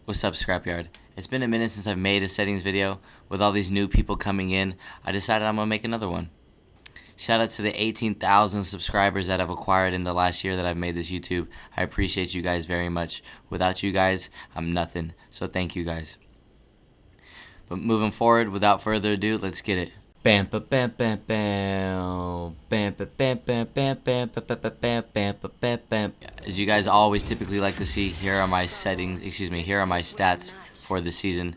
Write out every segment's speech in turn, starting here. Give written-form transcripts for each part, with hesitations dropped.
What's up, Scrapyard? It's been a minute since I've made a settings video. With all these new people coming in, I decided I'm gonna make another one. Shout out to the 18,000 subscribers that I've acquired in the last year that I've made this YouTube. I appreciate you guys very much. Without you guys, I'm nothing. So thank you guys. But moving forward, without further ado, let's get it. Bam ba bam bam bam bam ba bam bam bam bam ba ba ba bam bam ba bam bam. As you guys always typically like to see, here are my settings, here are my stats for the season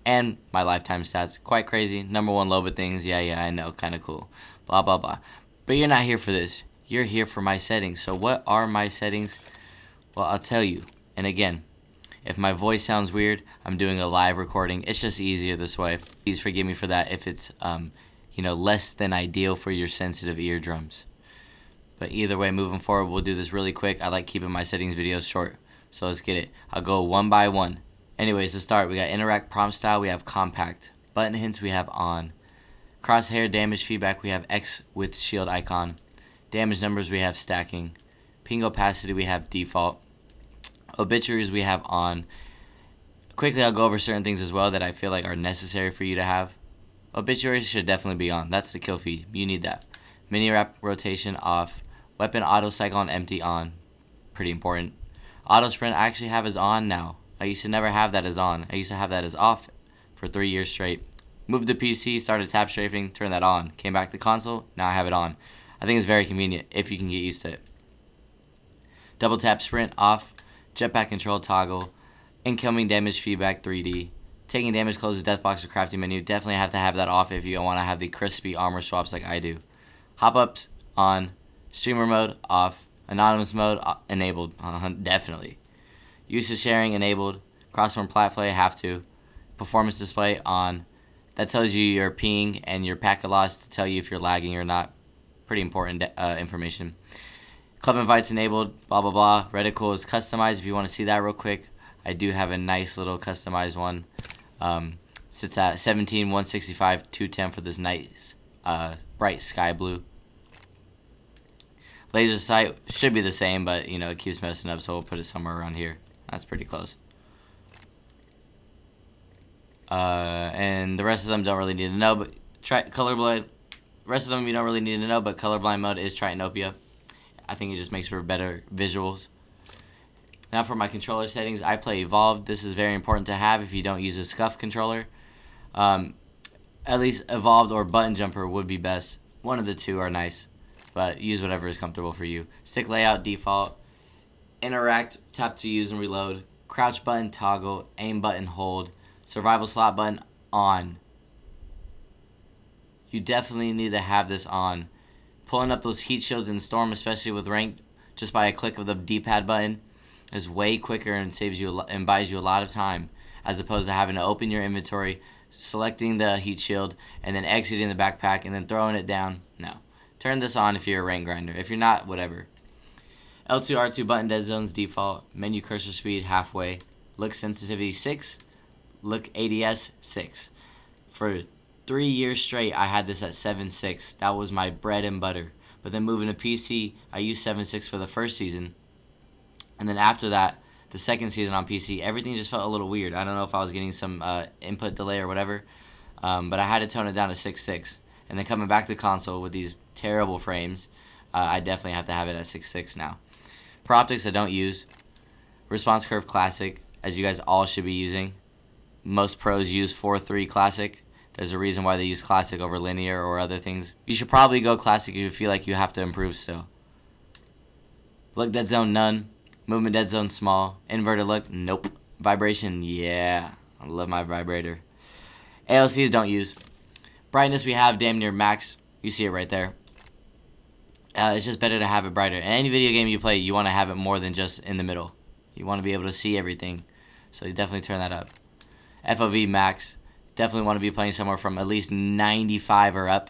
and my lifetime stats. Quite crazy. Number 1 LOBA things, yeah, I know, kind of cool. Blah blah blah. But you're not here for this. You're here for my settings. So what are my settings? Well, I'll tell you. And again, if my voice sounds weird, I'm doing a live recording. It's just easier this way. Please forgive me for that if it's less than ideal for your sensitive eardrums. But either way, moving forward, we'll do this really quick. I like keeping my settings videos short. So let's get it. I'll go one by one. Anyways, to start, we got interact prompt style, we have compact. Button hints, we have on. Crosshair damage feedback, we have X with shield icon. Damage numbers, we have stacking. Ping opacity, we have default. Obituaries, we have on. Quickly, I'll go over certain things as well that I feel like are necessary for you to have. Obituaries should definitely be on. That's the kill feed. You need that. Mini wrap rotation off. Weapon auto cycle on empty on. Pretty important. Auto sprint I actually have as on now. I used to never have that as on. I used to have that as off for 3 years straight. Moved to PC, started tap strafing, turned that on. Came back to console, now I have it on. I think it's very convenient if you can get used to it. Double tap sprint off. Jetpack control toggle. Incoming damage feedback 3D. Taking damage closes death box or crafting menu. Definitely have to have that off if you want to have the crispy armor swaps like I do. Hop ups on. Streamer mode off. Anonymous mode enabled. Definitely. Usage sharing enabled. Crossform plat play have to. Performance display on. That tells you your ping and your packet loss to tell you if you're lagging or not. Pretty important information. Club invites enabled. Blah blah blah. Reticle is customized. If you want to see that real quick, I do have a nice little customized one. Sits at 17, 165, 210 for this nice bright sky blue. Laser sight should be the same, but it keeps messing up, so we'll put it somewhere around here. That's pretty close. And the rest of them don't really need to know, but colorblind. Rest of them you don't really need to know, but colorblind mode is Tritanopia. I think it just makes for better visuals. Now for my controller settings, I play Evolved. This is very important to have if you don't use a SCUF controller. At least Evolved or Button Jumper would be best. One of the two are nice, but use whatever is comfortable for you. Stick layout default. Interact, tap to use and reload. Crouch button toggle, aim button hold. Survival slot button on. You definitely need to have this on. Pulling up those heat shields in Storm, especially with ranked, just by a click of the D-pad button, is way quicker and saves you and buys you a lot of time, as opposed to having to open your inventory, selecting the heat shield, and then exiting the backpack and then throwing it down. No. Turn this on if you're a rank grinder. If you're not, whatever. L2 R2 button dead zones default. Menu cursor speed halfway. Look sensitivity 6. Look ADS 6. For 3 years straight, I had this at 7.6. That was my bread and butter. But then moving to PC, I used 7.6 for the first season. And then after that, the second season on PC, everything just felt a little weird. I don't know if I was getting some input delay or whatever, but I had to tone it down to 6.6. And then coming back to console with these terrible frames, I definitely have to have it at 6.6 now. For optics, I don't use. Response curve classic, as you guys all should be using. Most pros use 4.3 classic. There's a reason why they use classic over linear or other things. You should probably go classic if you feel like you have to improve still. Look dead zone none. Movement dead zone small. Inverted look, nope. Vibration, yeah. I love my vibrator. ALCs don't use. Brightness we have damn near max. You see it right there. It's just better to have it brighter. In any video game you play, you want to have it more than just in the middle. You want to be able to see everything. So you definitely turn that up. FOV max. Definitely want to be playing somewhere from at least 95 or up.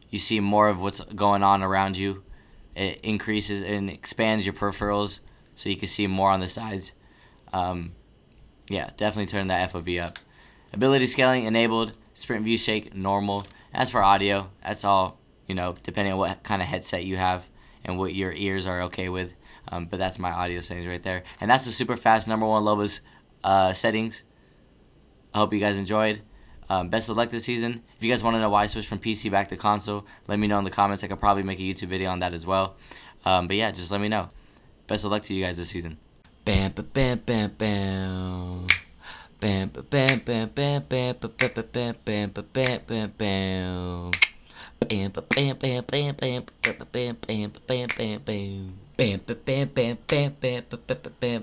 You see more of what's going on around you. It increases and expands your peripherals, so you can see more on the sides. Yeah, definitely turn that FOV up. Ability scaling enabled. Sprint view shake normal. As for audio, that's all, depending on what kind of headset you have and what your ears are okay with. But that's my audio settings right there. And that's the super fast number 1 LOBA's settings. I hope you guys enjoyed. Best of luck this season. If you guys want to know why I switched from PC back to console, let me know in the comments. I could probably make a YouTube video on that as well. But yeah, just let me know. Best of luck to you guys this season. Bam, bam, bam, bam, bam. Bam, bam, bam, bam, bam, bam, bam, bam, bam, bam, bam, bam. Bam, bam, bam, bam, bam, bam, bam, bam, bam, bam, bam. Bam, bam, bam, bam, bam, bam, bam, bam,